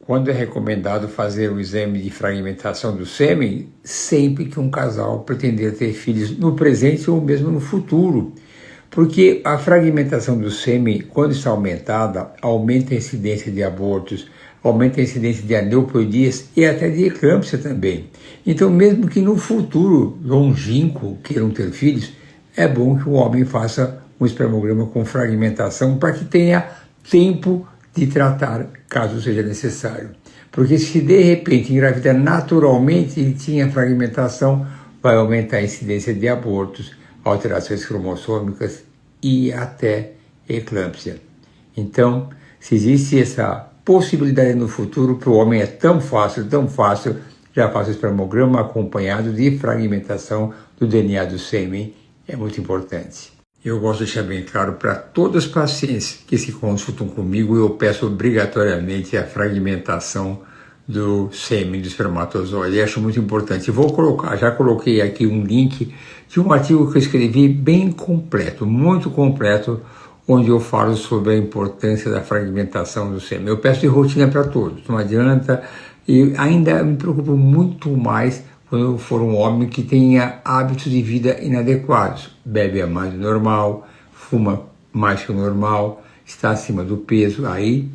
Quando é recomendado fazer o exame de fragmentação do sêmen, sempre que um casal pretender ter filhos no presente ou mesmo no futuro, porque a fragmentação do sêmen, quando está aumentada, aumenta a incidência de abortos, aumenta a incidência de aneuploidias e até de eclâmpsia também. Então, mesmo que no futuro longínquo queiram ter filhos, é bom que o homem faça um espermograma com fragmentação para que tenha tempo de tratar, caso seja necessário. Porque se de repente engravidar naturalmente e tinha fragmentação, vai aumentar a incidência de abortos, alterações cromossômicas e até eclâmpsia. Então, se existe essa possibilidade no futuro, para o homem é tão fácil, já faça o espermograma acompanhado de fragmentação do DNA do sêmen, é muito importante. Eu gosto de deixar bem claro para todos os pacientes que se consultam comigo, eu peço obrigatoriamente a fragmentação do sêmen, do espermatozoide. Eu acho muito importante. Já coloquei aqui um link de um artigo que eu escrevi bem completo, muito completo, onde eu falo sobre a importância da fragmentação do sêmen. Eu peço de rotina para todos, não adianta, e ainda me preocupo muito mais quando eu for um homem que tenha hábitos de vida inadequados, bebe a mais do normal, fuma mais que o normal, está acima do peso, aí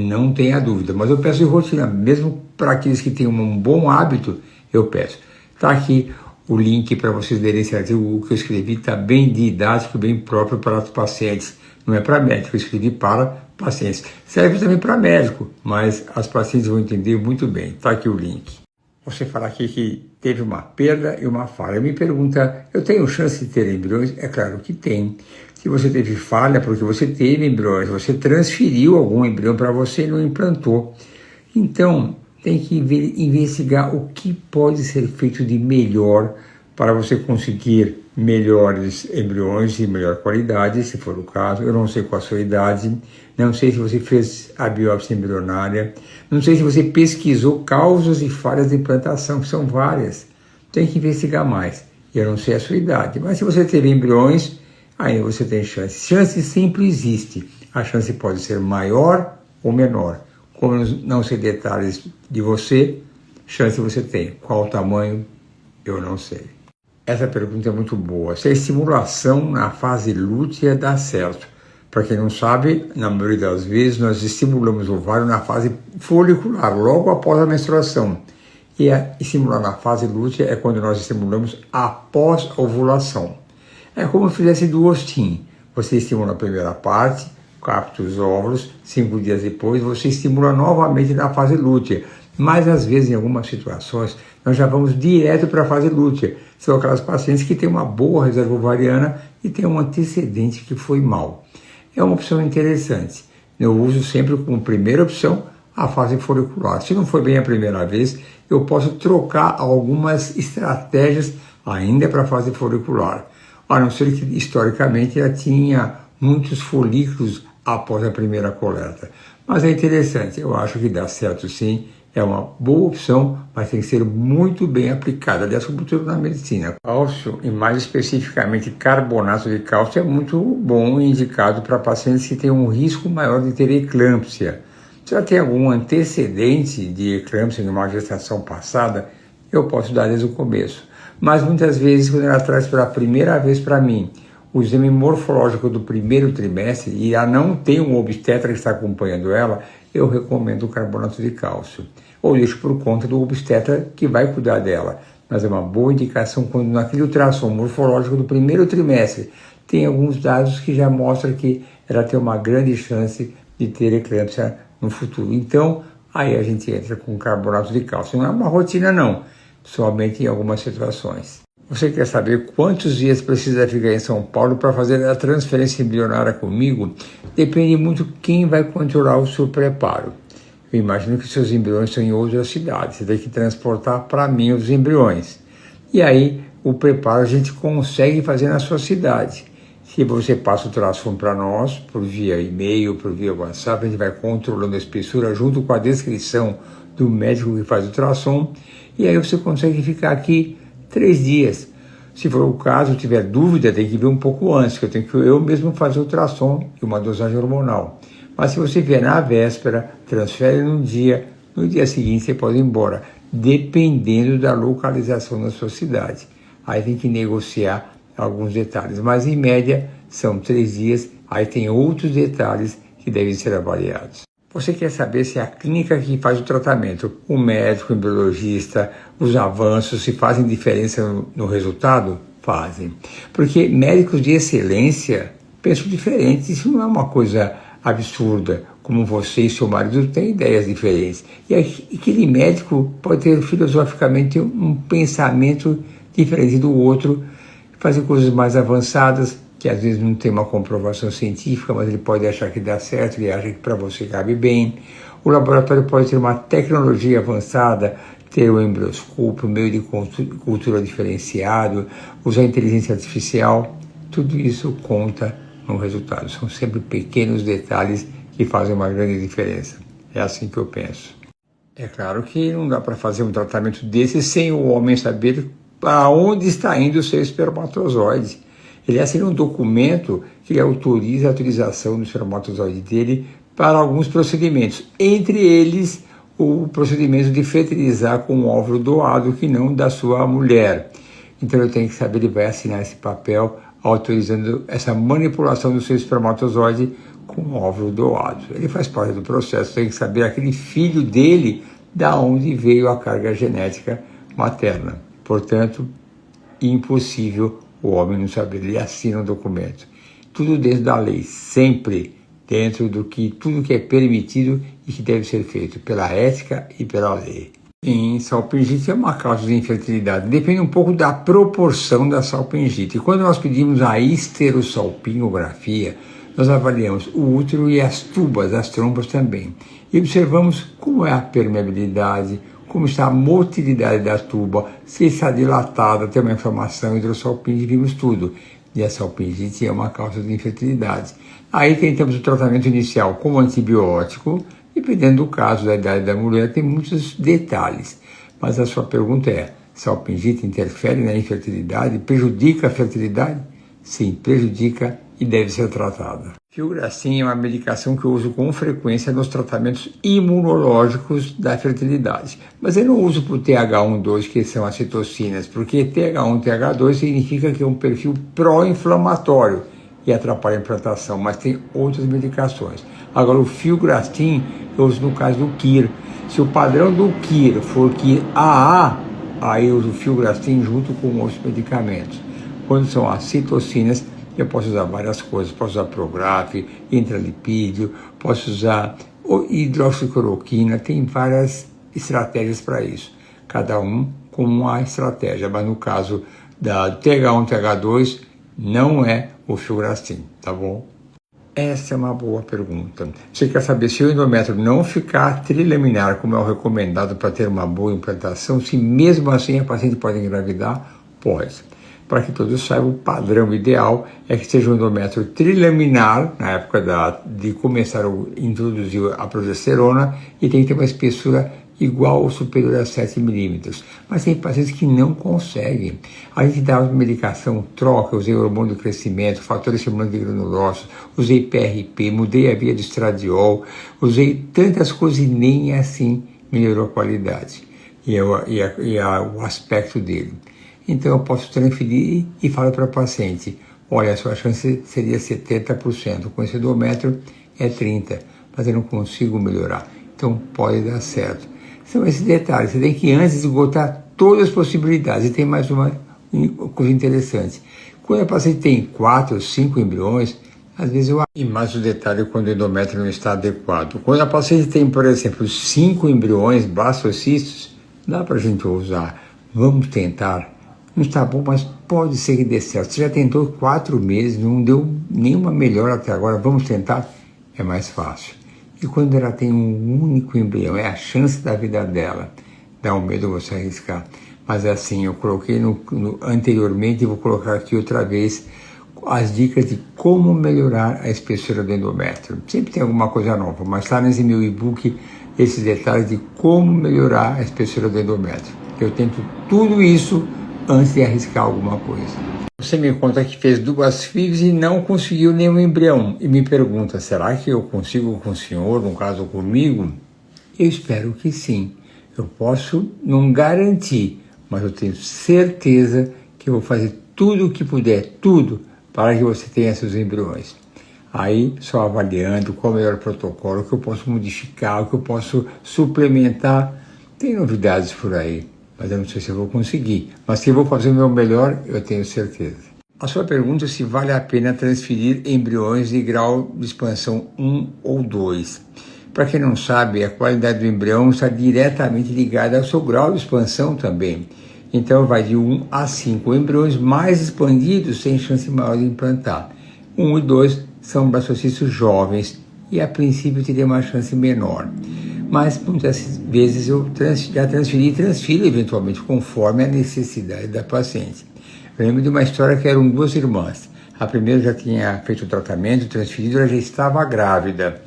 não tenha dúvida. Mas eu peço de rotina, mesmo para aqueles que têm um bom hábito, eu peço. Está aqui o link para vocês lerem esse artigo que eu escrevi, está bem didático, bem próprio para os pacientes. Não é para médico, eu escrevi para pacientes. Serve também para médico, mas as pacientes vão entender muito bem. Está aqui o link. Você fala aqui que teve uma perda e uma falha. Me pergunta, eu tenho chance de ter embriões? É claro que tem. Se você teve falha, porque você teve embriões, você transferiu algum embrião para você e não implantou. Então, tem que investigar o que pode ser feito de melhor para você conseguir melhores embriões de melhor qualidade, se for o caso. Eu não sei qual a sua idade, não sei se você fez a biópsia embrionária, não sei se você pesquisou causas e falhas de implantação, que são várias. Tem que investigar mais. Eu não sei a sua idade, mas se você teve embriões, ainda você tem chance. Chance sempre existe. A chance pode ser maior ou menor. Como não sei detalhes de você, chance você tem. Qual o tamanho, eu não sei. Essa pergunta é muito boa. Se a estimulação na fase lútea dá certo. Para quem não sabe, na maioria das vezes nós estimulamos o ovário na fase folicular, logo após a menstruação. E estimular na fase lútea é quando nós estimulamos após a ovulação. É como se fizesse do ostim. Você estimula a primeira parte, capta os óvulos, 5 dias depois você estimula novamente na fase lútea. Mas às vezes, em algumas situações, nós já vamos direto para a fase lútea. São aquelas pacientes que têm uma boa reserva ovariana e têm um antecedente que foi mal. É uma opção interessante. Eu uso sempre como primeira opção a fase folicular. Se não foi bem a primeira vez, eu posso trocar algumas estratégias ainda para a fase folicular. A não ser que, historicamente, ela tinha muitos folículos após a primeira coleta. Mas é interessante, eu acho que dá certo sim. É uma boa opção, mas tem que ser muito bem aplicada. Aliás, sobretudo na medicina. Cálcio, e mais especificamente carbonato de cálcio, é muito bom e indicado para pacientes que têm um risco maior de ter eclâmpsia. Se já tem algum antecedente de eclâmpsia em uma gestação passada, eu posso dar desde o começo. Mas muitas vezes, quando ela traz pela primeira vez para mim o exame morfológico do primeiro trimestre e ela não tem um obstetra que está acompanhando ela, eu recomendo o carbonato de cálcio. Ou deixo por conta do obstetra que vai cuidar dela. Mas é uma boa indicação quando naquele ultrassom morfológico do primeiro trimestre tem alguns dados que já mostram que ela tem uma grande chance de ter eclâmpsia no futuro. Então, aí a gente entra com carbonato de cálcio. Não é uma rotina não, somente em algumas situações. Você quer saber quantos dias precisa ficar em São Paulo para fazer a transferência embrionária comigo? Depende muito quem vai controlar o seu preparo. Eu imagino que seus embriões estão em outra cidade. Você tem que transportar para mim os embriões. E aí, o preparo a gente consegue fazer na sua cidade. Se você passa o ultrassom para nós, por via e-mail, por via WhatsApp, a gente vai controlando a espessura junto com a descrição do médico que faz o ultrassom. E aí você consegue ficar aqui 3 dias. Se for o caso, tiver dúvida, tem que ver um pouco antes, que eu tenho que eu mesmo fazer o ultrassom e uma dosagem hormonal. Mas se você vier na véspera, transfere num dia, no dia seguinte você pode ir embora, dependendo da localização da sua cidade. Aí tem que negociar alguns detalhes, mas em média são 3 dias, aí tem outros detalhes que devem ser avaliados. Você quer saber se a clínica que faz o tratamento, o médico, o embriologista, os avanços, se fazem diferença no resultado? Fazem. Porque médicos de excelência pensam diferente, isso não é uma coisa absurda, como você e seu marido têm ideias diferentes. E aquele médico pode ter filosoficamente um pensamento diferente do outro, fazer coisas mais avançadas, que às vezes não tem uma comprovação científica, mas ele pode achar que dá certo, ele acha que para você cabe bem. O laboratório pode ter uma tecnologia avançada, ter o embrioscópio, meio de cultura diferenciado, usar inteligência artificial, tudo isso conta no resultado. São sempre pequenos detalhes que fazem uma grande diferença. É assim que eu penso. É claro que não dá para fazer um tratamento desse sem o homem saber para onde está indo o seu espermatozoide. Ele assina um documento que autoriza a utilização do espermatozoide dele para alguns procedimentos, entre eles o procedimento de fertilizar com um óvulo doado que não da sua mulher. Então eu tenho que saber, ele vai assinar esse papel autorizando essa manipulação do seu espermatozoide com um óvulo doado. Ele faz parte do processo, tem que saber aquele filho dele da onde veio a carga genética materna. Portanto, impossível o homem não saber, ele assina um documento. Tudo dentro da lei, sempre dentro do que tudo que é permitido e que deve ser feito pela ética e pela lei. Em salpingite é uma causa de infertilidade, depende um pouco da proporção da salpingite. Quando nós pedimos a histerosalpingografia, nós avaliamos o útero e as tubas, as trompas também, e observamos como é a permeabilidade, como está a motilidade da tuba, se está dilatada, tem uma inflamação, hidrossalpingite, vimos tudo. E a salpingite é uma causa de infertilidade. Aí tentamos o tratamento inicial com antibiótico, dependendo do caso, da idade da mulher, tem muitos detalhes. Mas a sua pergunta é, salpingite interfere na infertilidade, prejudica a fertilidade? Sim, prejudica e deve ser tratada. Filgrastim é uma medicação que eu uso com frequência nos tratamentos imunológicos da fertilidade. Mas eu não uso para o TH1-2, que são as citocinas, porque TH1 e TH2 significa que é um perfil pró-inflamatório e atrapalha a implantação, mas tem outras medicações. Agora, o filgrastim eu uso no caso do KIR. Se o padrão do KIR for KIR AA, aí eu uso o filgrastim junto com outros medicamentos. Quando são as citocinas, eu posso usar várias coisas, posso usar Prograf, intralipídio, posso usar hidroxicloroquina, tem várias estratégias para isso, cada um com uma estratégia, mas no caso da TH1, TH2, não é o filgrastim, tá bom? Essa é uma boa pergunta. Você quer saber se o endométrio não ficar trilaminar, como é o recomendado para ter uma boa implantação, se mesmo assim a paciente pode engravidar? Pode. Para que todos saibam, o padrão ideal é que seja um endométrio trilaminar, na época de começar a introduzir a progesterona, e tem que ter uma espessura igual ou superior a 7 milímetros. Mas tem pacientes que não conseguem. A gente dá medicação, troca, usei hormônio do crescimento, fator estimulante de granulócitos, usei PRP, mudei a via de estradiol, usei tantas coisas e nem assim melhorou a qualidade e o aspecto dele. Então eu posso transferir e falo para o paciente, olha, a sua chance seria 70%, com esse endométrio é 30%, mas eu não consigo melhorar, então pode dar certo. São esses detalhes, você tem que antes esgotar todas as possibilidades. E tem mais uma coisa interessante, quando a paciente tem 4 ou 5 embriões, às vezes eu... E mais o detalhe quando o endométrio não está adequado. Quando a paciente tem, por exemplo, 5 embriões blastocistos, dá para a gente usar, vamos tentar. Não está bom, mas pode ser que dê certo. Você já tentou 4 meses, não deu nenhuma melhora até agora, vamos tentar? É mais fácil. E quando ela tem um único embrião, é a chance da vida dela. Dá um medo você arriscar. Mas é assim, eu coloquei anteriormente e vou colocar aqui outra vez as dicas de como melhorar a espessura do endométrio. Sempre tem alguma coisa nova, mas está nesse meu e-book esses detalhes de como melhorar a espessura do endométrio. Eu tento tudo isso antes de arriscar alguma coisa. Você me conta que fez 2 FIVs e não conseguiu nenhum embrião. E me pergunta, será que eu consigo com o senhor, no caso comigo? Eu espero que sim. Eu posso não garantir, mas eu tenho certeza que eu vou fazer tudo o que puder, tudo, para que você tenha seus embriões. Aí, só avaliando qual é o melhor protocolo, o que eu posso modificar, o que eu posso suplementar. Tem novidades por aí, mas eu não sei se eu vou conseguir. Mas que eu vou fazer o meu melhor, eu tenho certeza. A sua pergunta é se vale a pena transferir embriões de grau de expansão 1 ou 2. Para quem não sabe, a qualidade do embrião está diretamente ligada ao seu grau de expansão também. Então vai de 1 a 5. Embriões mais expandidos têm chance maior de implantar. 1 e 2 são blastocistos jovens e a princípio teria uma chance menor. Mas muitas vezes eu já transferi e transfiro eventualmente conforme a necessidade da paciente. Eu lembro de uma história que eram duas irmãs. A primeira já tinha feito o tratamento, transferido, ela já estava grávida.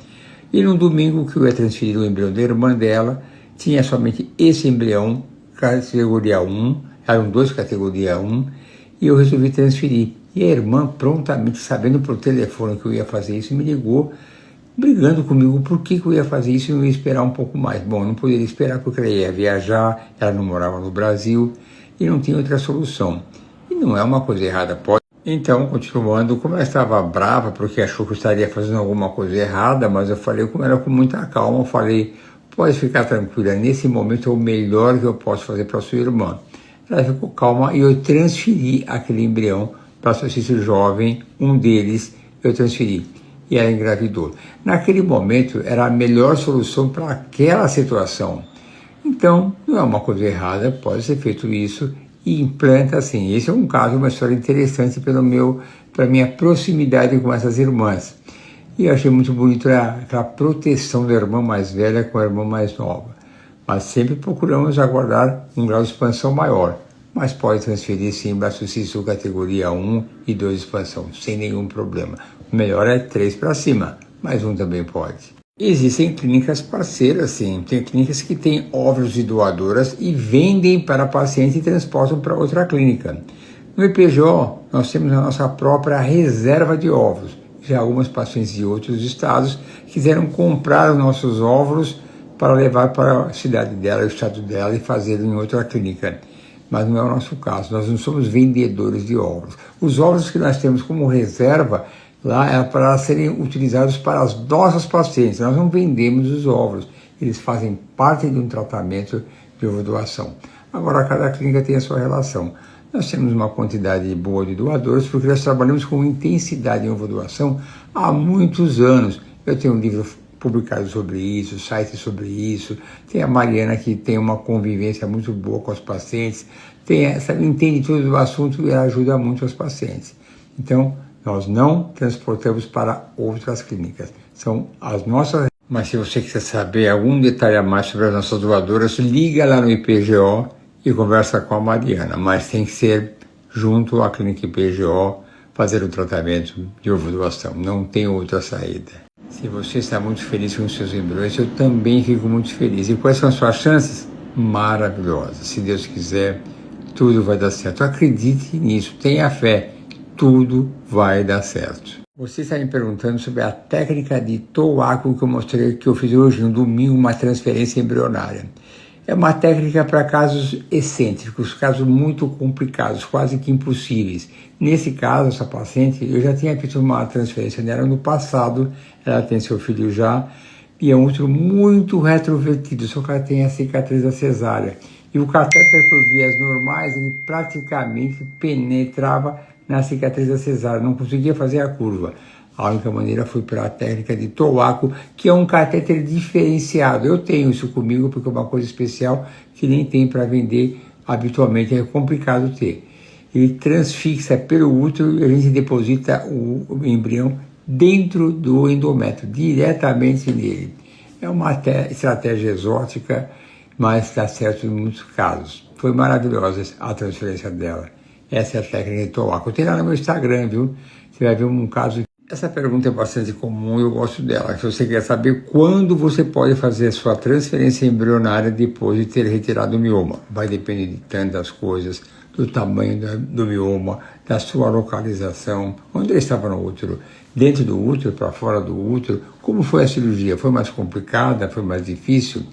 E no domingo que eu ia transferir o embrião da irmã dela, tinha somente esse embrião, categoria 1, eram dois categoria 1, e eu resolvi transferir. E a irmã, prontamente, sabendo por telefone que eu ia fazer isso, me ligou, brigando comigo por que eu ia fazer isso e não ia esperar um pouco mais. Bom, eu não poderia esperar porque ela ia viajar, ela não morava no Brasil e não tinha outra solução. E não é uma coisa errada, pode. Então, continuando, como ela estava brava porque achou que eu estaria fazendo alguma coisa errada, mas eu falei com ela com muita calma, eu falei, pode ficar tranquila, nesse momento é o melhor que eu posso fazer para sua irmã. Ela ficou calma e eu transferi aquele embrião para o cisto jovem, um deles eu transferi e ela engravidou. Naquele momento era a melhor solução para aquela situação. Então, não é uma coisa errada, pode ser feito isso e implanta assim. Esse é um caso, uma história interessante pela minha proximidade com essas irmãs. E eu achei muito bonito aquela proteção da irmã mais velha com a irmã mais nova. Mas sempre procuramos aguardar um grau de expansão maior. Mas pode transferir sim blastocisto categoria 1 e 2 de expansão, sem nenhum problema. O melhor é 3 para cima, mas 1 também pode. Existem clínicas parceiras, sim. Tem clínicas que têm óvulos de doadoras e vendem para pacientes e transportam para outra clínica. No IPGO, nós temos a nossa própria reserva de óvulos. Já algumas pacientes de outros estados quiseram comprar os nossos óvulos para levar para a cidade dela, o estado dela e fazê-lo em outra clínica. Mas não é o nosso caso, nós não somos vendedores de óvulos. Os óvulos que nós temos como reserva lá é para serem utilizados para as nossas pacientes. Nós não vendemos os óvulos, eles fazem parte de um tratamento de ovodoação. Agora, cada clínica tem a sua relação. Nós temos uma quantidade boa de doadores porque nós trabalhamos com intensidade em ovodoação há muitos anos. Eu tenho um livro publicado sobre isso, sites sobre isso. Tem a Mariana que tem uma convivência muito boa com os pacientes, entende tudo do assunto e ajuda muito os pacientes. Então, nós não transportamos para outras clínicas. São as nossas. Mas se você quiser saber algum detalhe a mais sobre as nossas doadoras, liga lá no IPGO e conversa com a Mariana. Mas tem que ser junto à clínica IPGO fazer o tratamento de ovodoação. Não tem outra saída. Se você está muito feliz com os seus embriões, eu também fico muito feliz. E quais são as suas chances? Maravilhosas. Se Deus quiser, tudo vai dar certo. Acredite nisso, tenha fé. Tudo vai dar certo. Você está me perguntando sobre a técnica de Towaku que eu mostrei, que eu fiz hoje no domingo, uma transferência embrionária. É uma técnica para casos excêntricos, casos muito complicados, quase que impossíveis. Nesse caso, essa paciente, eu já tinha feito uma transferência nela no passado, ela tem seu filho já, e é um útero muito retrovertido, só que ela tem a cicatriz da cesárea. E o catéter, por vias normais, ele praticamente penetrava na cicatriz da cesárea, não conseguia fazer a curva. A única maneira foi pela técnica de Towaku, que é um catéter diferenciado. Eu tenho isso comigo porque é uma coisa especial que nem tem para vender habitualmente, é complicado ter. Ele transfixa pelo útero e a gente deposita o embrião dentro do endométrio, diretamente nele. É uma estratégia exótica, mas dá certo em muitos casos. Foi maravilhosa a transferência dela. Essa é a técnica de Towaku. Tem lá no meu Instagram, viu? Você vai ver um caso. Essa pergunta é bastante comum e eu gosto dela. Se você quer saber quando você pode fazer a sua transferência embrionária depois de ter retirado o mioma, vai depender de tantas coisas, do tamanho do mioma, da sua localização, onde ele estava no útero, dentro do útero, para fora do útero, Como foi a cirurgia? Foi mais complicada? Foi mais difícil?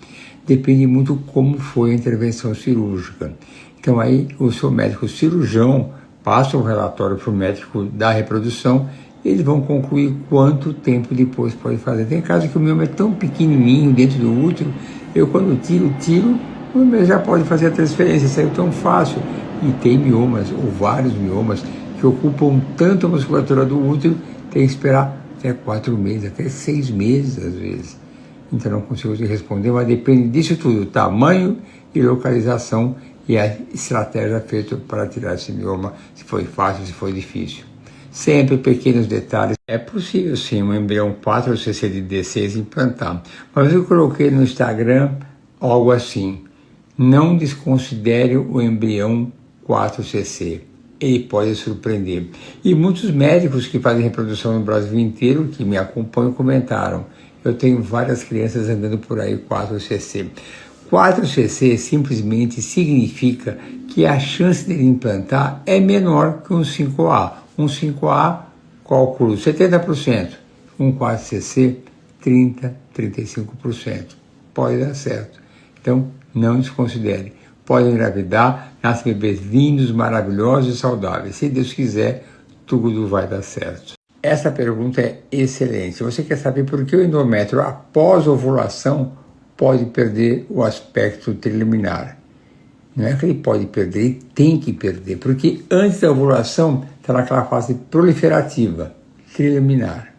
Depende muito como foi a intervenção cirúrgica. Então aí o seu médico cirurgião passa um relatório para o médico da reprodução, eles vão concluir quanto tempo depois pode fazer. Tem casos que o mioma é tão pequenininho dentro do útero, eu quando tiro, o mioma já pode fazer a transferência, saiu tão fácil. E tem miomas, ou vários miomas, que ocupam tanto a musculatura do útero, tem que esperar até 4 meses, até 6 meses às vezes. Então não consigo te responder, mas depende disso tudo, tamanho e localização e a estratégia feita para tirar esse mioma, se foi fácil, se foi difícil. Sempre pequenos detalhes. É possível sim um embrião 4cc de D6 implantar, mas eu coloquei no Instagram algo assim: não desconsidere o embrião 4cc, ele pode surpreender. E muitos médicos que fazem reprodução no Brasil inteiro, que me acompanham, comentaram: eu tenho várias crianças andando por aí 4cc. 4cc simplesmente significa que a chance de implantar é menor que um 5A. Um 5A, cálculo 70%. Um 4cc, 30%, 35%. Pode dar certo. Então, não desconsidere. Pode engravidar, nascem bebês lindos, maravilhosos e saudáveis. Se Deus quiser, tudo vai dar certo. Essa pergunta é excelente. Você quer saber por que o endométrio, após ovulação, pode perder o aspecto triliminar? Não é que ele pode perder, ele tem que perder, porque antes da ovulação está naquela fase proliferativa, triliminar.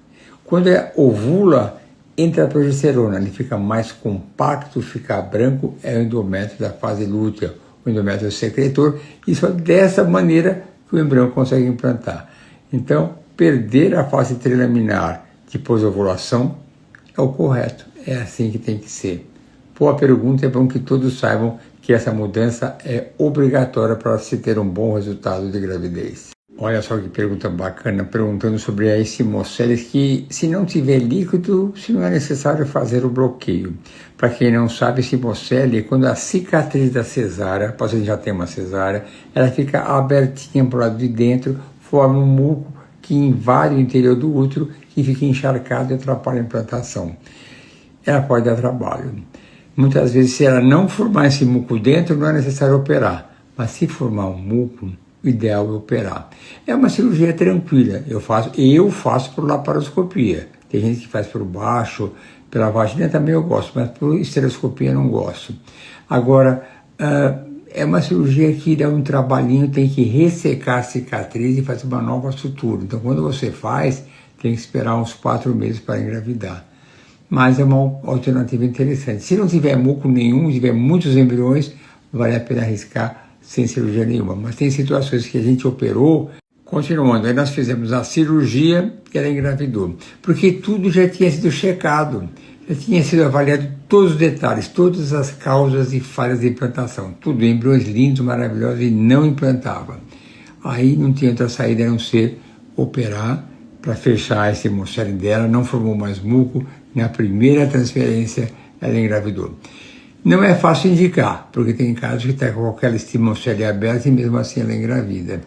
Quando ovula, entra a progesterona, ele fica mais compacto, fica branco, é o endométrio da fase lútea, o endométrio secretor, e só dessa maneira que o embrião consegue implantar. Então, perder a fase triliminar depois da ovulação é o correto, é assim que tem que ser. Boa pergunta, é bom que todos saibam que essa mudança é obrigatória para se ter um bom resultado de gravidez. Olha só que pergunta bacana, perguntando sobre a hemocélice, que se não tiver líquido, se não é necessário fazer o bloqueio. Para quem não sabe, hemocélice é quando a cicatriz da cesárea, o paciente já tem uma cesárea, ela fica abertinha para o lado de dentro, forma um muco que invade o interior do útero, que fica encharcado e atrapalha a implantação. Ela pode dar trabalho. Muitas vezes, se ela não formar esse muco dentro, não é necessário operar. Mas se formar um muco, o ideal é operar. É uma cirurgia tranquila. Eu faço por laparoscopia. Tem gente que faz por baixo, pela vagina também eu gosto, mas por estereoscopia eu não gosto. Agora, é uma cirurgia que dá um trabalhinho, tem que ressecar a cicatriz e fazer uma nova sutura. Então, quando você faz, tem que esperar uns 4 meses para engravidar. Mas é uma alternativa interessante. Se não tiver muco nenhum, tiver muitos embriões, vale a pena arriscar sem cirurgia nenhuma. Mas tem situações que a gente operou, continuando, aí nós fizemos a cirurgia e ela engravidou. Porque tudo já tinha sido checado, já tinha sido avaliado todos os detalhes, todas as causas e falhas de implantação. Tudo, embriões lindos, maravilhosos e não implantava. Aí não tinha outra saída a não ser operar para fechar esse hemocélice dela, não formou mais muco. Na primeira transferência, ela engravidou. Não é fácil indicar, porque tem casos que está com aquela hemocélice aberta e mesmo assim ela engravida.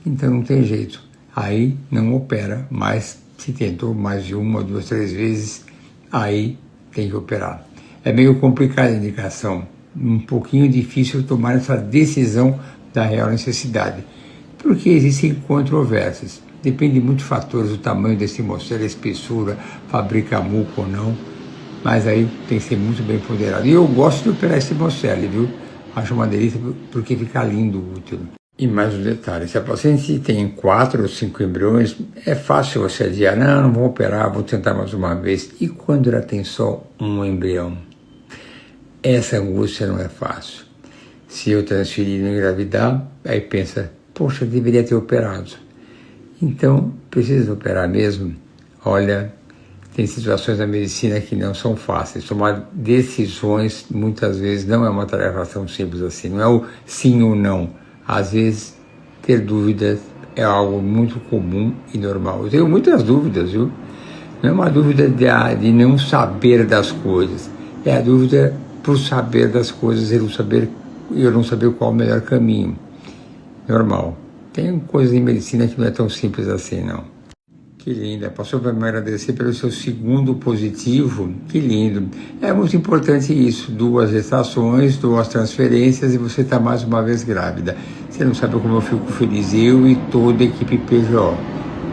Então não tem jeito. Aí não opera, mas se tentou mais de 1, 2, 3 vezes, aí tem que operar. É meio complicada a indicação, um pouquinho difícil tomar essa decisão da real necessidade, porque existem controvérsias. Depende de muitos fatores, o tamanho desse hemocélice, a espessura, fabrica muco ou não, mas aí tem que ser muito bem ponderado. E eu gosto de operar esse hemocélice, viu? Acho uma delícia porque fica lindo o útero. E mais um detalhe, se a paciente tem 4 ou 5 embriões, é fácil você dizer, não vou operar, vou tentar mais uma vez. E quando ela tem só um embrião? Essa angústia não é fácil. Se eu transferir e não engravidar, aí pensa, poxa, deveria ter operado. Então, precisa operar mesmo? Olha, tem situações da medicina que não são fáceis. Tomar decisões, muitas vezes, não é uma tarefa tão simples assim. Não é o sim ou não. Às vezes, ter dúvidas é algo muito comum e normal. Eu tenho muitas dúvidas, viu? Não é uma dúvida de não saber das coisas. É a dúvida por saber das coisas e eu não saber qual é o melhor caminho. Normal. Tem coisas em medicina que não é tão simples assim, não. Que linda. Passou para me agradecer pelo seu segundo positivo. Que lindo. É muito importante isso. 2 gestações, 2 transferências e você está mais uma vez grávida. Você não sabe como eu fico feliz, eu e toda a equipe PGO.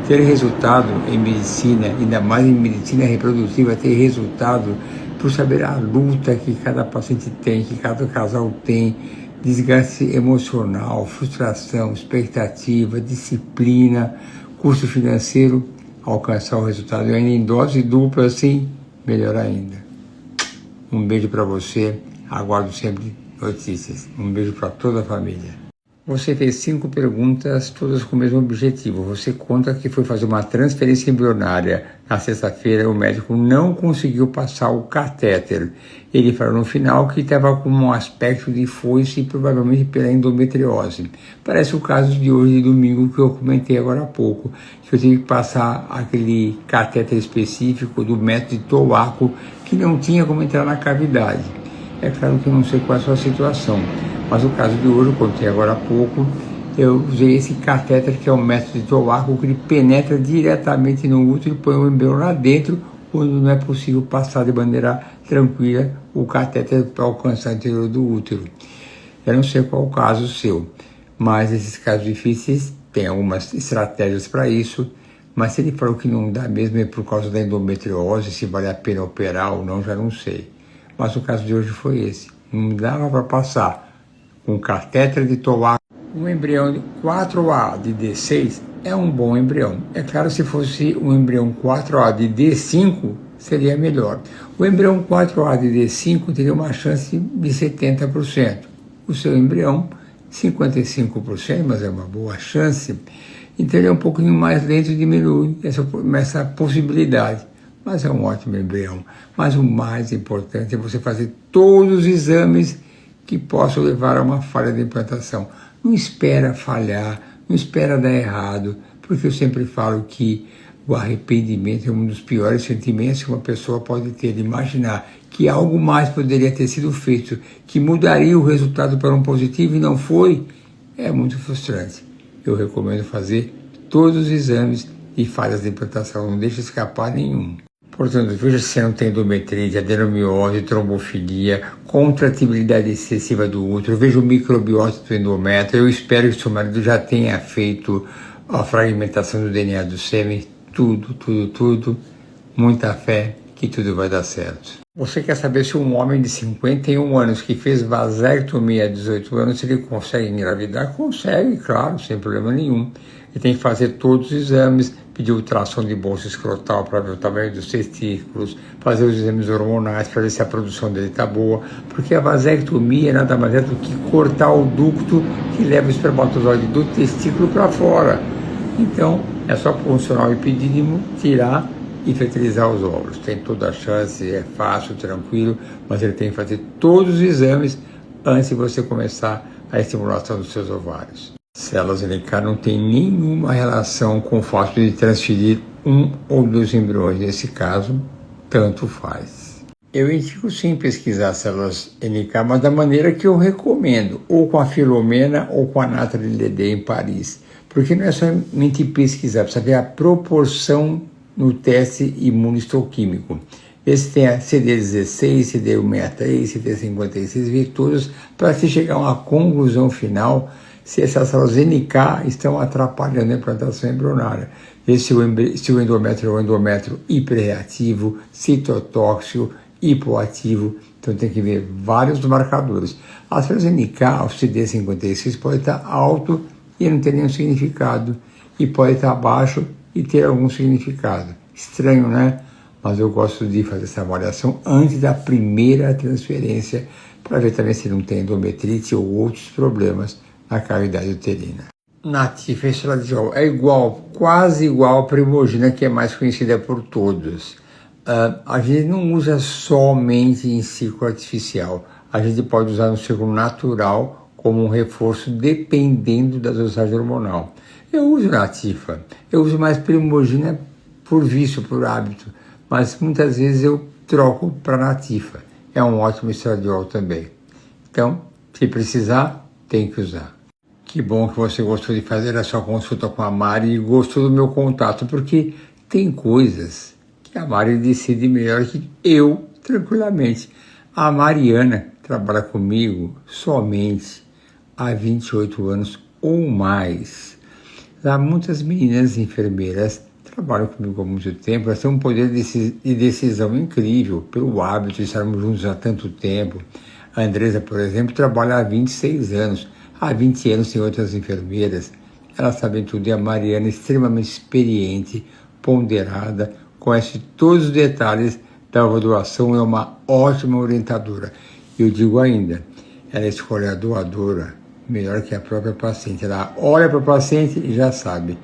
Ter resultado em medicina, ainda mais em medicina reprodutiva, ter resultado por saber a luta que cada paciente tem, que cada casal tem, desgaste emocional, frustração, expectativa, disciplina, custo financeiro, alcançar o resultado e ainda em dose dupla, assim, melhor ainda. Um beijo para você, aguardo sempre notícias. Um beijo para toda a família. Você fez 5 perguntas, todas com o mesmo objetivo. Você conta que foi fazer uma transferência embrionária. Na sexta-feira, o médico não conseguiu passar o catéter. Ele falou no final que estava com um aspecto de foice, provavelmente pela endometriose. Parece o caso de hoje, de domingo, que eu comentei agora há pouco, que eu tive que passar aquele catéter específico do método de Towaco, que não tinha como entrar na cavidade. É claro que eu não sei qual é a sua situação, mas o caso de hoje, eu contei agora há pouco, eu usei esse catéter que é o método de Towaco, que ele penetra diretamente no útero e põe o embrião lá dentro, quando não é possível passar de maneira tranquila o catéter para alcançar o interior do útero. Eu não sei qual é o caso seu, mas esses casos difíceis tem algumas estratégias para isso, mas se ele falou que não dá mesmo é por causa da endometriose, se vale a pena operar ou não, já não sei. Mas o caso de hoje foi esse. Não dava para passar com catéter de Towaco. Um embrião de 4A de D6 é um bom embrião. É claro, se fosse um embrião 4A de D5, seria melhor. O embrião 4A de D5 teria uma chance de 70%. O seu embrião, 55%, mas é uma boa chance. Então ele é um pouquinho mais lento e diminui essa possibilidade. Mas é um ótimo embrião. Mas o mais importante é você fazer todos os exames que possam levar a uma falha de implantação. Não espera falhar, não espera dar errado, porque eu sempre falo que o arrependimento é um dos piores sentimentos que uma pessoa pode ter. Imaginar que algo mais poderia ter sido feito, que mudaria o resultado para um positivo e não foi, é muito frustrante. Eu recomendo fazer todos os exames de falhas de implantação, não deixe escapar nenhum. Portanto, veja se você não tem endometrite, adenomiose, trombofilia, contratibilidade excessiva do útero, veja o microbiota do endométrio. Eu espero que seu marido já tenha feito a fragmentação do DNA do sêmen, tudo, muita fé que tudo vai dar certo. Você quer saber se um homem de 51 anos que fez vasectomia há 18 anos, se ele consegue engravidar? Consegue, claro, sem problema nenhum. Ele tem que fazer todos os exames, pedir ultrassom de bolsa escrotal para ver o tamanho dos testículos, fazer os exames hormonais para ver se a produção dele está boa, porque a vasectomia nada mais é do que cortar o ducto que leva o espermatozoide do testículo para fora. Então, é só funcionar o epidídimo, tirar e fertilizar os óvulos. Tem toda a chance, é fácil, tranquilo, mas ele tem que fazer todos os exames antes de você começar a estimulação dos seus ovários. Células NK não tem nenhuma relação com o fato de transferir um ou 2 embriões. Nesse caso, tanto faz. Eu indico sim pesquisar células NK, mas da maneira que eu recomendo, ou com a Filomena ou com a Nathalie Lede em Paris. Porque não é somente pesquisar, precisa ver a proporção no teste imunistoquímico. Esse tem a CD16, CD163, CD56, ver todos para se chegar a uma conclusão final se essas células NK estão atrapalhando a implantação embrionária. Ver se o endométrio é um endométrio hiperreativo, citotóxico, hipoativo. Então tem que ver vários marcadores. As células NK, o CD56, pode estar alto e não ter nenhum significado. E pode estar baixo e ter algum significado. Estranho, né? Mas eu gosto de fazer essa avaliação antes da primeira transferência para ver também se não tem endometrite ou outros problemas na cavidade uterina. Natif estradiol é igual, quase igual à primogênita, que é mais conhecida por todos. A gente não usa somente em ciclo artificial. A gente pode usar no ciclo natural como um reforço dependendo da dosagem hormonal. Eu uso Natifa, eu uso mais primogênita por vício, por hábito, mas muitas vezes eu troco para Natifa. É um ótimo estradiol também. Então, se precisar, tem que usar. Que bom que você gostou de fazer a sua consulta com a Mari e gostou do meu contato, porque tem coisas que a Mari decide melhor que eu, tranquilamente. A Mariana trabalha comigo somente há 28 anos ou mais. Há muitas meninas enfermeiras trabalham comigo há muito tempo, elas têm um poder de decisão incrível, pelo hábito de estarmos juntos há tanto tempo. A Andresa, por exemplo, trabalha há 26 anos. Há 20 anos tem outras enfermeiras. Elas sabem tudo. E a Mariana é extremamente experiente, ponderada, conhece todos os detalhes da doação, é uma ótima orientadora. Eu digo ainda, ela escolhe a doadora melhor que a própria paciente. Ela olha para o paciente e já sabe.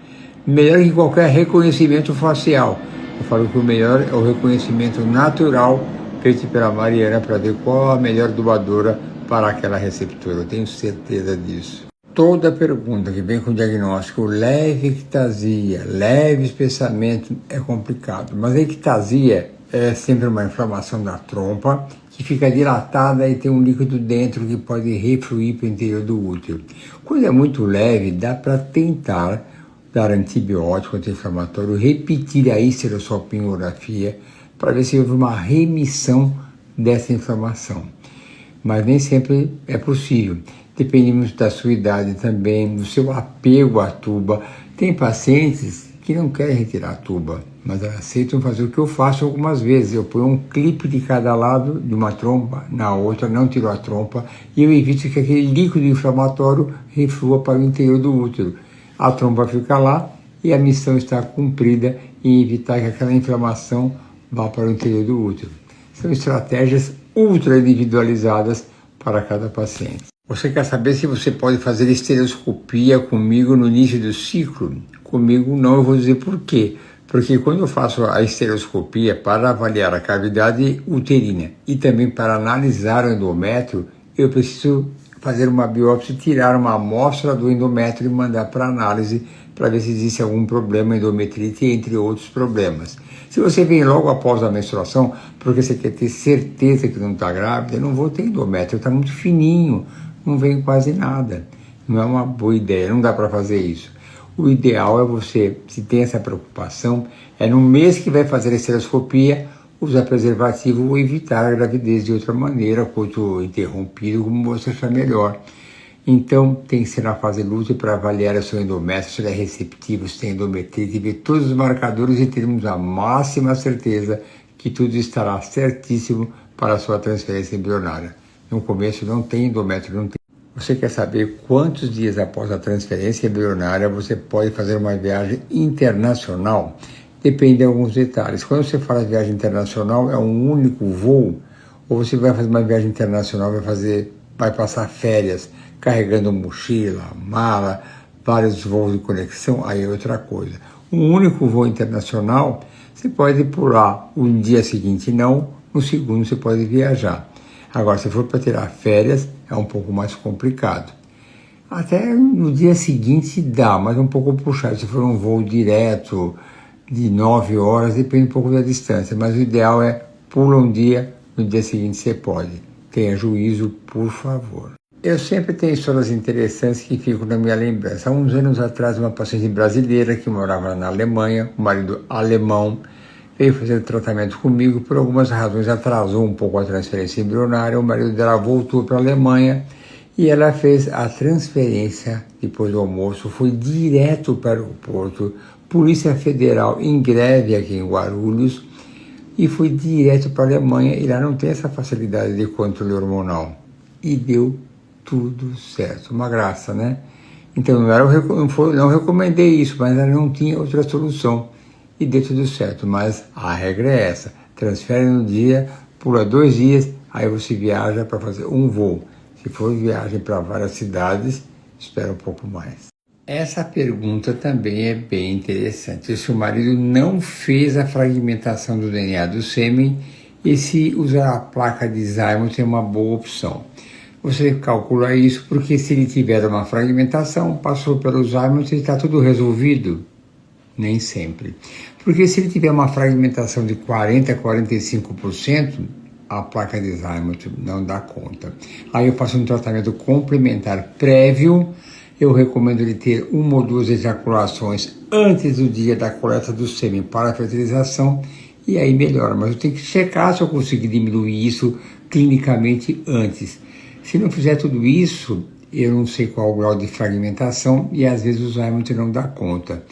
Melhor que qualquer reconhecimento facial. Eu falo que o melhor é o reconhecimento natural feito pela Mariana para ver qual a melhor doadora para aquela receptora. Eu tenho certeza disso. Toda pergunta que vem com diagnóstico leve ectasia, leve espessamento é complicado. Mas a ectasia é sempre uma inflamação da trompa que fica dilatada e tem um líquido dentro que pode refluir para o interior do útero. Quando é muito leve, dá para tentar dar antibiótico anti-inflamatório, repetir a histerossalpingografia para ver se houve uma remissão dessa inflamação. Mas nem sempre é possível. Depende muito da sua idade também, do seu apego à tuba. Tem pacientes que não querem retirar a tuba, mas aceitam fazer o que eu faço algumas vezes. Eu ponho um clipe de cada lado de uma trompa, na outra não tiro a trompa e eu evito que aquele líquido inflamatório reflua para o interior do útero. A trompa fica lá e a missão está cumprida em evitar que aquela inflamação vá para o interior do útero. São estratégias ultra individualizadas para cada paciente. Você quer saber se você pode fazer estereoscopia comigo no início do ciclo? Comigo não, eu vou dizer por quê. Porque quando eu faço a estereoscopia para avaliar a cavidade uterina e também para analisar o endométrio, eu preciso fazer uma biópsia, tirar uma amostra do endométrio e mandar para análise para ver se existe algum problema, endometrite, entre outros problemas. Se você vem logo após a menstruação, porque você quer ter certeza que não está grávida, não vou ter endométrio, está muito fininho, não vem quase nada. Não é uma boa ideia, não dá para fazer isso. O ideal é você, se tem essa preocupação, é no mês que vai fazer a estereoscopia, usar preservativo ou evitar a gravidez de outra maneira, coito interrompido, como você achar melhor. Então, tem que ser na fase lútea para avaliar o seu endométrio, se ele é receptivo, se tem endometrite, ver todos os marcadores e termos a máxima certeza que tudo estará certíssimo para a sua transferência embrionária. No começo não tem endométrio, não tem. Você quer saber quantos dias após a transferência embrionária você pode fazer uma viagem internacional? Depende de alguns detalhes. Quando você fala de viagem internacional, é um único voo, ou você vai fazer uma viagem internacional, vai passar férias, carregando mochila, mala, vários voos de conexão, aí é outra coisa. Um único voo internacional, você pode pular o dia seguinte não, no segundo você pode viajar. Agora, se for para tirar férias, é um pouco mais complicado. Até no dia seguinte dá, mas é um pouco puxado. Se for um voo direto de 9 horas, depende um pouco da distância, mas o ideal é pula um dia, no dia seguinte você pode. Tenha juízo, por favor. Eu sempre tenho histórias interessantes que ficam na minha lembrança. Há uns anos atrás, uma paciente brasileira que morava na Alemanha, o marido alemão, veio fazer tratamento comigo, por algumas razões atrasou um pouco a transferência embrionária, o marido dela voltou para a Alemanha e ela fez a transferência depois do almoço, foi direto para o aeroporto, Polícia Federal em greve aqui em Guarulhos, e foi direto para a Alemanha, e lá não tem essa facilidade de controle hormonal. E deu tudo certo, uma graça, né? Então não recomendei isso, mas ela não tinha outra solução. E deu tudo certo, mas a regra é essa, transfere no dia, pula 2 dias, aí você viaja para fazer um voo. Se for viagem para várias cidades, espera um pouco mais. Essa pergunta também é bem interessante. Se o marido não fez a fragmentação do DNA do sêmen, e se usar a placa de Zymoth é uma boa opção. Você calcula isso porque se ele tiver uma fragmentação, passou pelo Zymoth e está tudo resolvido. Nem sempre. Porque se ele tiver uma fragmentação de 40% a 45%, a placa de Zymoth não dá conta. Aí eu faço um tratamento complementar prévio eu recomendo ele ter 1 ou 2 ejaculações antes do dia da coleta do sêmen para a fertilização, e aí melhora. Mas eu tenho que checar se eu conseguir diminuir isso clinicamente antes. Se não fizer tudo isso, eu não sei qual o grau de fragmentação e às vezes o Zymote não dá conta.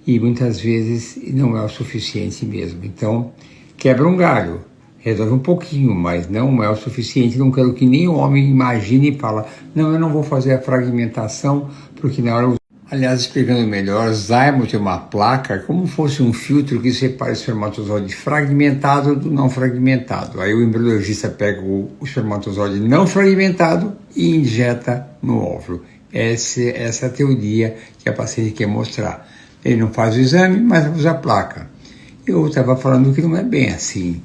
E muitas vezes não é o suficiente mesmo. Então, quebra um galho, resolve um pouquinho, mas não é o suficiente. Não quero que nem o homem imagine e fala, não, eu não vou fazer a fragmentação, porque na hora... Aliás, explicando melhor, Zymote é uma placa, como fosse um filtro que separa o espermatozoide fragmentado do não fragmentado. Aí o embriologista pega o espermatozoide não fragmentado e injeta no óvulo. Essa é a teoria que a paciente quer mostrar. Ele não faz o exame, mas usa a placa. Eu estava falando que não é bem assim.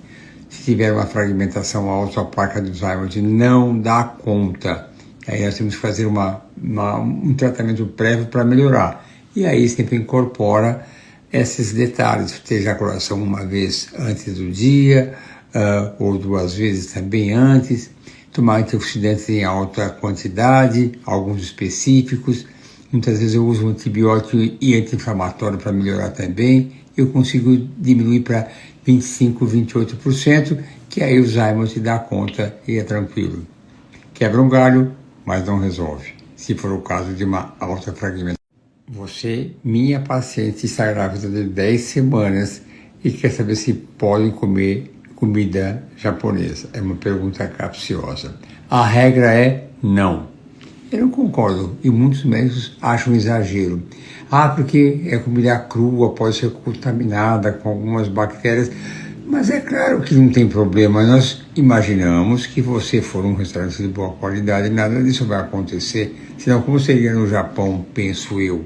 Se tiver uma fragmentação alta, a placa do Zymote não dá conta. Aí nós temos que fazer um tratamento prévio para melhorar. E aí sempre incorpora esses detalhes, ter ejaculação 1 vez antes do dia, ou 2 vezes também antes, tomar antioxidantes em alta quantidade, alguns específicos. Muitas vezes eu uso um antibiótico e anti-inflamatório para melhorar também. Eu consigo diminuir para 25%, 28%, que aí o Zymote dá conta e é tranquilo. Quebra um galho, mas não resolve, se for o caso de uma alta fragmentação. Você, minha paciente, está grávida de 10 semanas e quer saber se podem comer comida japonesa. É uma pergunta capciosa. A regra é não. Eu não concordo, e muitos médicos acham exagero. Porque é comida crua, pode ser contaminada com algumas bactérias. Mas é claro que não tem problema, nós imaginamos que você for um restaurante de boa qualidade, nada disso vai acontecer, senão como seria no Japão, penso eu.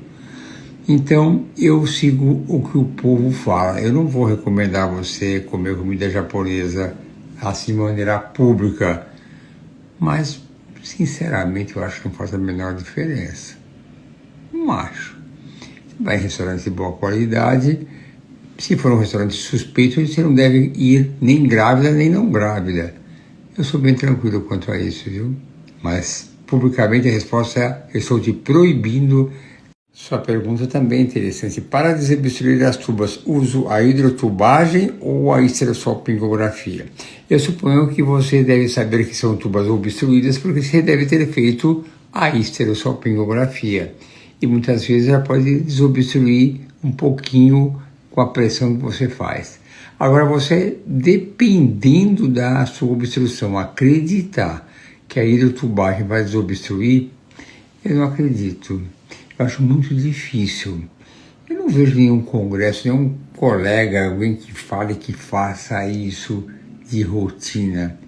Então eu sigo o que o povo fala, eu não vou recomendar você comer comida japonesa assim de maneira pública, mas sinceramente eu acho que não faz a menor diferença. Não acho. Você vai em restaurante de boa qualidade. Se for um restaurante suspeito, você não deve ir nem grávida, nem não grávida. Eu sou bem tranquilo quanto a isso, viu? Mas, publicamente, a resposta é, eu estou te proibindo. Sua pergunta também é interessante. Para desobstruir as tubas, uso a hidrotubagem ou a histerosalpingografia? Eu suponho que você deve saber que são tubas obstruídas, porque você deve ter feito a histerosalpingografia. E muitas vezes ela pode desobstruir um pouquinho com a pressão que você faz. Agora você, dependendo da sua obstrução, acreditar que a hidrotubagem vai desobstruir, eu não acredito. Eu acho muito difícil. Eu não vejo nenhum congresso, nenhum colega, alguém que fale que faça isso de rotina.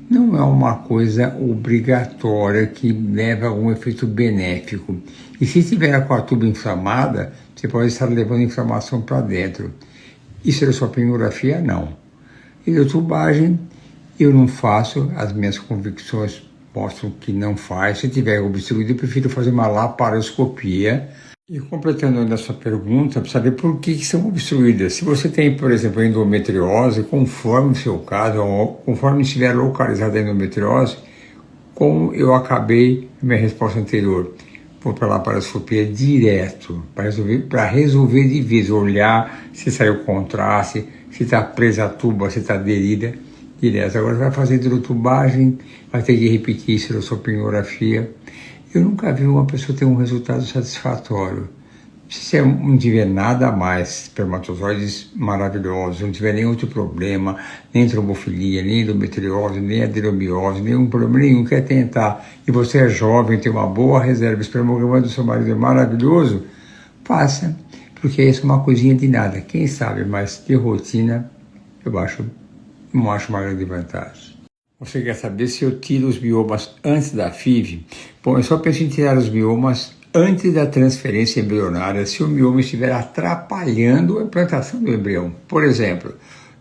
Não é uma coisa obrigatória que leva a algum efeito benéfico. E se tiver com a tuba inflamada, você pode estar levando inflamação para dentro. Histerosalpingografia, não. Hidrotubagem, eu não faço, as minhas convicções mostram que não faz. Se tiver obstruído, eu prefiro fazer uma laparoscopia. E completando ainda a sua pergunta, para saber por que são obstruídas. Se você tem, por exemplo, endometriose, conforme o seu caso, ou conforme estiver localizada a endometriose, como eu acabei minha resposta anterior, vou para a laparoscopia direto, para resolver de vez, olhar se saiu contraste, se está presa a tuba, se está aderida, direto. Agora vai fazer hidrotubagem, vai ter que repetir histerosalpingografia. Eu nunca vi uma pessoa ter um resultado satisfatório. Se não tiver nada a mais, espermatozoides maravilhosos, não tiver nenhum outro problema, nem trombofilia, nem endometriose, nem adenomiose, nenhum problema nenhum, quer tentar, e você é jovem, tem uma boa reserva, o espermograma do seu marido é maravilhoso, faça, porque isso é uma coisinha de nada. Quem sabe, mas de rotina, não acho uma grande vantagem. Você quer saber se eu tiro os biomas antes da FIV? Bom, eu só penso em tirar os biomas antes da transferência embrionária, se o mioma estiver atrapalhando a implantação do embrião. Por exemplo,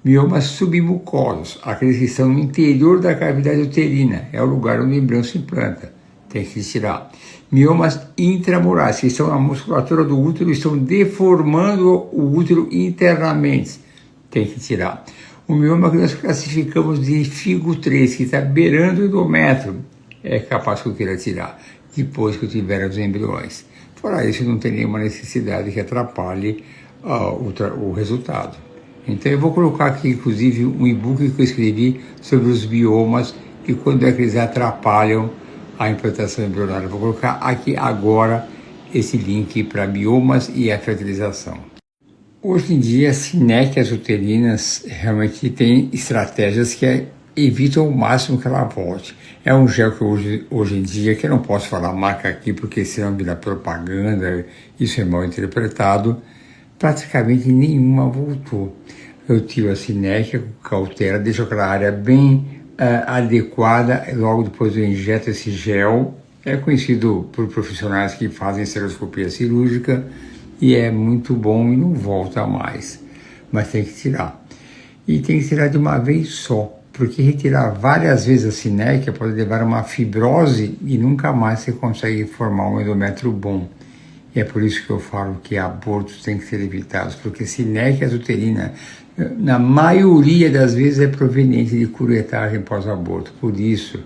miomas submucosos, aqueles que estão no interior da cavidade uterina, é o lugar onde o embrião se implanta, tem que tirar. Miomas intramurais, que estão na musculatura do útero, estão deformando o útero internamente, tem que tirar. O mioma que nós classificamos de FIGO 3, que está beirando o endométrio, é capaz que eu queira tirar, depois que eu tiver os embriões. Fora isso, não tem nenhuma necessidade que atrapalhe o resultado. Então eu vou colocar aqui, inclusive, um e-book que eu escrevi sobre os biomas e quando é que eles atrapalham a implantação embrionária. Vou colocar aqui agora esse link para biomas e a fertilização. Hoje em dia, as sinéquias uterinas realmente têm estratégias que evitam ao máximo que ela volte. É um gel que hoje em dia, que eu não posso falar marca aqui, porque senão vira propaganda, isso é mal interpretado, praticamente nenhuma voltou. Eu tiro a sinéquia com cautela, deixo aquela área bem adequada, logo depois eu injeto esse gel. É conhecido por profissionais que fazem seroscopia cirúrgica e é muito bom e não volta mais, mas tem que tirar. E tem que tirar de uma vez só, porque retirar várias vezes a sinéquia pode levar a uma fibrose e nunca mais você consegue formar um endométrio bom. E é por isso que eu falo que abortos têm que ser evitados, porque sinéquia uterina, na maioria das vezes, é proveniente de curetagem pós-aborto. Por isso,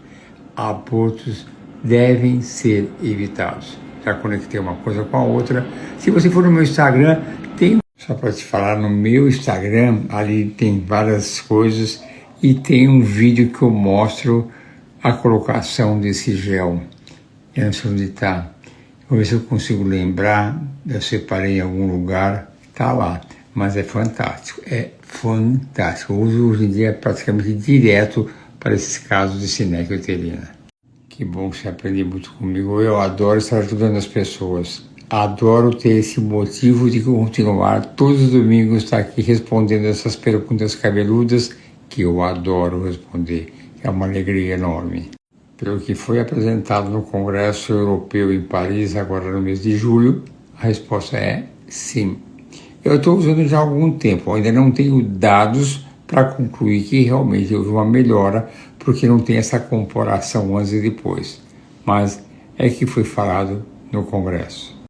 abortos devem ser evitados. Já conectei uma coisa com a outra. Se você for no meu Instagram, tem... Só para te falar, no meu Instagram, ali tem várias coisas e tem um vídeo que eu mostro a colocação desse gel. Eu não sei onde está. Vou ver se eu consigo lembrar. Eu separei em algum lugar. Está lá. Mas é fantástico. É fantástico. Eu uso hoje em dia praticamente direto para esses casos de sinéquia uterina. Que bom que você aprende muito comigo. Eu adoro estar ajudando as pessoas. Adoro ter esse motivo de continuar todos os domingos estar aqui respondendo essas perguntas cabeludas que eu adoro responder. É uma alegria enorme. Pelo que foi apresentado no Congresso Europeu em Paris, agora no mês de julho, a resposta é sim. Eu estou usando já há algum tempo, ainda não tenho dados para concluir que realmente houve uma melhora, porque não tem essa comparação antes e depois. Mas é que foi falado no Congresso.